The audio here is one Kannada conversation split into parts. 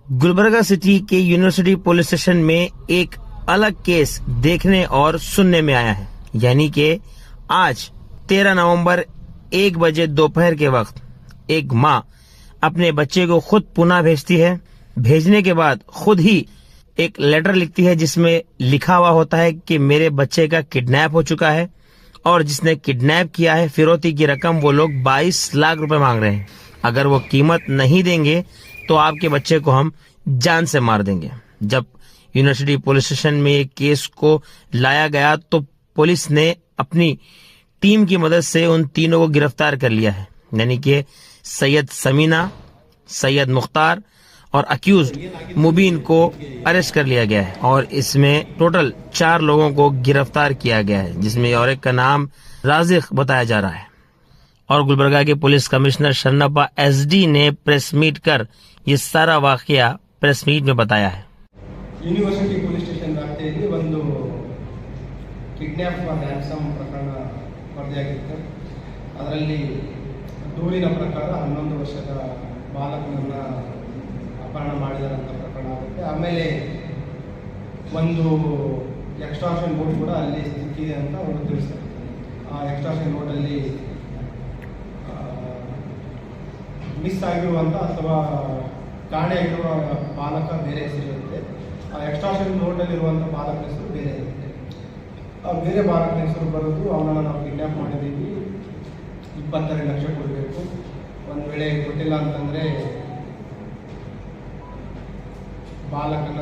गुलबर्गा सिटी के यूनिवर्सिटी पुलिस स्टेशन में एक अलग केस देखने और सुनने में आया है। यानी कि आज 13 नवंबर 1 बजे दोपहर के वक्त एक माँ अपने बच्चे को खुद पुणे भेजती है। भेजने के बाद खुद ही एक लेटर लिखती है जिसमें लिखा हुआ होता है कि मेरे बच्चे का किडनैप हो चुका है और जिसने किडनैप किया है फिरौती की रकम वो लोग 22 लाख रुपए मांग रहे हैं। अगर वो कीमत नहीं देंगे तो आपके बच्चे को हम जान से मार देंगे। जब यूनिवर्सिटी पुलिस स्टेशन में एक केस को लाया गया तो पुलिस ने अपनी टीम की मदद से उन तीनों को गिरफ्तार कर लिया है। यानी कि सैयद समीना, सैयद मुख्तार और अक्यूज मुबीन को अरेस्ट कर लिया गया है और इसमें टोटल 4 लोगों को गिरफ्तार किया गया है, जिसमें और एक का नाम राजिक बताया जा रहा है। और गुलबर्गा के पुलिस कमिश्नर शरणप्पा एसडी ने प्रेस मीट कर ये सारा वाकया प्रेस मीट में बताया है। ಯೂನಿವರ್ಸಿಟಿ ಪೊಲೀಸ್ ಸ್ಟೇಷನ್ ವ್ಯಾಪ್ತಿಯಲ್ಲಿ ಒಂದು ಕಿಡ್ನ್ಯಾಪ್ ರ್ಯಾನ್ಸಮ್ ಪ್ರಕರಣ ವರದಿಯಾಗಿತ್ತು. ಅದರಲ್ಲಿ ದೂರಿನ ಪ್ರಕಾರ 11 ವರ್ಷದ ಬಾಲಕನನ್ನು ಅಪಹರಣ ಮಾಡಿದಂಥ ಪ್ರಕರಣ ಆಗುತ್ತೆ. ಆಮೇಲೆ ಒಂದು ಎಕ್ಸ್ಟ್ರಾಕ್ಷನ್ ನೋಟ್ ಕೂಡ ಅಲ್ಲಿ ಸಿಕ್ಕಿದೆ ಅಂತ ಅವರು ತಿಳಿಸ್ತಾರೆ. ಆ ಎಕ್ಸ್ಟ್ರಾಕ್ಷನ್ ನೋಟಲ್ಲಿ ಮಿಸ್ ಆಗಿರುವಂಥ ಅಥವಾ ಕಾಣೆಯಾಗಿರುವ ಬಾಲಕ ಬೇರೆ ಹೆಸರಿರುತ್ತೆ. ಆ ಎಕ್ಸ್ಟ್ರಾಕ್ಷನ್ ನೋಟಲ್ಲಿರುವಂಥ ಬಾಲಕನ ಹೆಸರು ಬೇರೆ ಇರುತ್ತೆ. ಆ ಬೇರೆ ಬಾಲಕನ ಹೆಸರು ಬರೋದು ಅವನನ್ನು ನಾವು ಕಿಡ್ನ್ಯಾಪ್ ಮಾಡಿದ್ದೀವಿ, 22 ಲಕ್ಷ ಕೊಡಬೇಕು, ಒಂದು ವೇಳೆ ಕೊಟ್ಟಿಲ್ಲ ಅಂತಂದರೆ ಬಾಲಕನ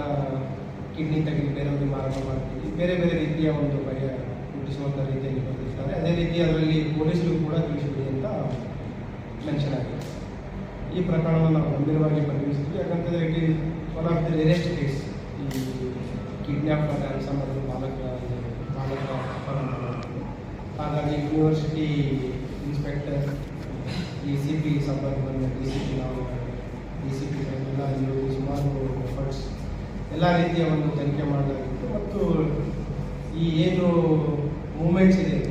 ಕಿಡ್ನಿ ತೆಗೆದು ಬೇರೆಯವ್ರಿಗೆ ಮಾರಾಟ ಮಾಡ್ತೀವಿ, ಬೇರೆ ಬೇರೆ ರೀತಿಯ ಒಂದು ಭಯ ಹುಟ್ಟಿಸುವಂಥ ರೀತಿಯಲ್ಲಿ ಬಂದಿರ್ತಾರೆ. ಅದೇ ರೀತಿ ಅದರಲ್ಲಿ ಪೊಲೀಸರು ಕೂಡ ತಿಳಿಸಿಬಿಡಿ ಅಂತ ಮೆನ್ಷನ್ ಆಗಿದೆ. ಈ ಪ್ರಕರಣವನ್ನು ನಾವು ಗಂಭೀರವಾಗಿ ಪರಿಗಣಿಸ್ತೀವಿ. ಯಾಕಂತಂದರೆ it is one of the rarest case. ಈ ಕಿಡ್ನ್ಯಾಪ್ ರ್ಯಾನ್ಸಮ್ ಬಾಲಕ ಅಪಹರಣ. ಹಾಗಾಗಿ university inspector, DCP suburban, DCP ನಾವು DCP ಎಲ್ಲ ಇಲ್ಲಿ ಸುಮಾರು ಎಫರ್ಟ್ಸ್ ಎಲ್ಲ ರೀತಿಯ ಒಂದು ತನಿಖೆ ಮಾಡಲಾಗಿತ್ತು. ಮತ್ತು ಈ ಏನು ಮೂಮೆಂಟ್ಸ್ ಇದೆ,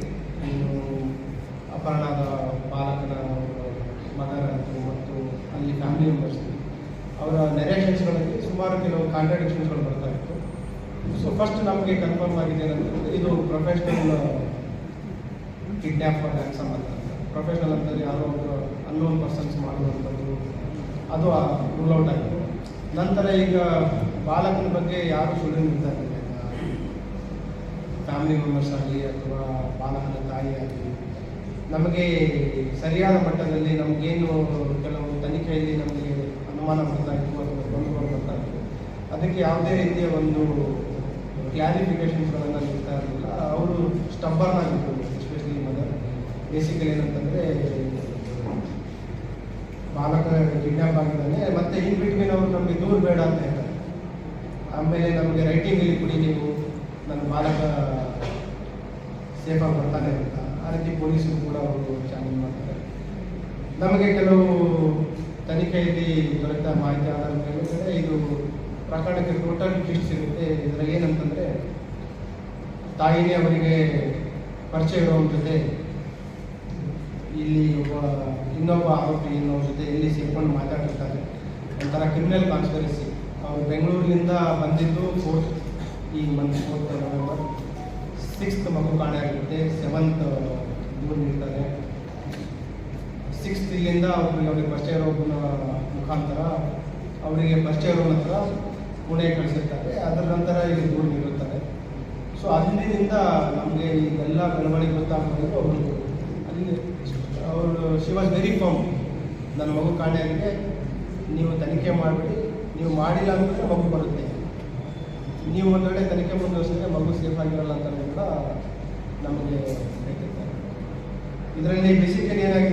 ಅಪಹರಣದ ಬಾಲಕನ ಮದರ್ ಮತ್ತು ಅಲ್ಲಿ ಫ್ಯಾಮಿಲಿ ಮೆಂಬರ್ಸ್ ಅವರ ನೆರೇಷನ್ಸ್ಗಳಲ್ಲಿ ಸುಮಾರು ಕೆಲವು ಕಾಂಟ್ರಾಡಿಕ್ಷನ್ಸ್ಗಳು ಬರ್ತಾ ಇತ್ತು. ಸೊ ಫಸ್ಟ್ ನಮಗೆ ಕನ್ಫರ್ಮ್ ಆಗಿದೆ ಏನಂತಂದರೆ ಇದು ಪ್ರೊಫೆಷ್ನಲ್ ಕಿಡ್ನ್ಯಾಪ್ ರ್ಯಾನ್ಸಮ್ ಅಂತ. ಪ್ರೊಫೆಷ್ನಲ್ ಅಂತಂದರೆ ಯಾರೋ ಒಬ್ಬರು ಅನ್ನೋನ್ ಪರ್ಸನ್ಸ್ ಮಾಡುವಂಥದ್ದು ಅದು ರೂಲ್ ಔಟ್ ಆಯಿತು. ನಂತರ ಈಗ ಬಾಲಕನ ಬಗ್ಗೆ ಯಾರು ಸುಳ್ಳು ನಿರ್ಧಾರ ಫ್ಯಾಮಿಲಿ ಮೆಂಬರ್ಸ್ ಆಗಲಿ ಅಥವಾ ಬಾಲಕನ ತಾಯಿ ಆಗಲಿ ನಮಗೆ ಸರಿಯಾದ ಮಟ್ಟದಲ್ಲಿ ನಮಗೇನು ಕೆಲವು ತನಿಖೆಯಲ್ಲಿ ನಮಗೆ ಅನುಮಾನ ಬರ್ತಾ ಇತ್ತು ಅಥವಾ ಗೊಂದಲ ಬರ್ತಾ ಇತ್ತು, ಅದಕ್ಕೆ ಯಾವುದೇ ರೀತಿಯ ಒಂದು ಕ್ಲಾರಿಫಿಕೇಷನ್ಸ್ಗಳನ್ನು ನೀಡ್ತಾ ಇರಲಿಲ್ಲ. ಅವರು ಸ್ಟಬ್ಬರ್ನ್ ಆಗಿತ್ತು, ಎಸ್ಪೆಷಲಿ ಮದರ್. ಬೇಸಿಕಲಿ ಏನಂತಂದರೆ ಬಾಲಕ ಕಿಡ್ನ್ಯಾಪ್ ಆಗಿದ್ದಾನೆ, ಮತ್ತು ಇನ್ ಬಿಟ್ವೀನ್ ಅವರು ನಮಗೆ ದೂರ ಬೇಡ ಅಂತ ಹೇಳ್ತಾರೆ. ಆಮೇಲೆ ನಮಗೆ ರೈಟಿಂಗಲ್ಲಿ ಕೊಡಿ ನೀವು, ನನ್ನ ಬಾಲಕ ಸೇಫಾಗಿ ಬರ್ತಾನೆ ಅಂತ. ಆ ರೀತಿ ಪೊಲೀಸರು ಕೂಡ ಅವರು ಚಾಲೆಂಜ್ ಮಾಡ್ತಾರೆ. ನಮಗೆ ಕೆಲವು ತನಿಖೆಯಲ್ಲಿ ದೊರೆತ ಮಾಹಿತಿ ಆಧಾರದ ಮೇಲೆ ಇದು ಪ್ರಕರಣಕ್ಕೆ ಟೋಟಲ್ ಟ್ವಿಸ್ಟ್ ಸಿಗುತ್ತೆ. ಇದರಲ್ಲಿ ಏನಂತಂದರೆ ತಾಯಿನೇ ಅವರಿಗೆ ಪರಿಚಯ ಇರೋವ್ರ ಜೊತೆ ಇಲ್ಲಿ ಇನ್ನೊಬ್ಬ ಆರೋಪಿ ಇನ್ನೊಬ್ಬ ಜೊತೆ ಎಲ್ಲಿ ಸೇರ್ಕೊಂಡು ಮಾತಾಡ್ತಿರ್ತಾರೆ. ಒಂಥರ ಕ್ರಿಮಿನಲ್ ಕಾನ್ಸ್ಪಿರಸಿ. ಅವರು ಬೆಂಗಳೂರಿನಿಂದ ಬಂದಿದ್ದು ಈ ಮಂತ್ 4 ನವೆಂಬರ್, 6th ಮಗು ಕಾಣೆಯಾಗಿರುತ್ತೆ, 7th ದೂರು ನೀಡ್ತಾರೆ. 6th ಇಲ್ಲಿಂದ ಅವ್ರಿಗೆ ಪರಿಚಯ ಇರೋನ ಮುಖಾಂತರ ಅವರಿಗೆ ಪರಿಚಯ ಇರೋ ನಂತರ ಪುಣೆ ಕಳಿಸಿರ್ತಾರೆ. ಅದರ ನಂತರ ಇಲ್ಲಿ ದೂರು ನೀಡುತ್ತಾರೆ. ಸೊ ಅಂದಿನಿಂದ ನಮಗೆ ಇದೆಲ್ಲ ಬೆಳವಣಿಗೆ ಗೊತ್ತಾಗ್ಬೋದು. ಅವರು ಶಿ ವಾಸ್ ವೆರಿ ಫರ್ಮ್. ನನ್ನ ಮಗು ಕಾಣೆಯಾಗಿದೆ, ನೀವು ತನಿಖೆ ಮಾಡಿಬಿಡಿ, ನೀವು ಮಾಡಿಲ್ಲ ಅಂದರೆ ಮಗು ಬರುತ್ತೆ, ನೀವು ಒಂದು ವೇಳೆ ತನಿಖೆ ಮುಂದುವರಿಸಿದ್ರೆ ಮಗು ಸೇಫ್ ಆಗಿರಲ್ಲ ಅಂತ ಕೂಡ ನಮಗೆ ಹೇಳ್ತಿರ್ತಾರೆ. ಇದರಲ್ಲಿ ಬೇಸಿಕಲಿ ಏನಾಗಿದೆ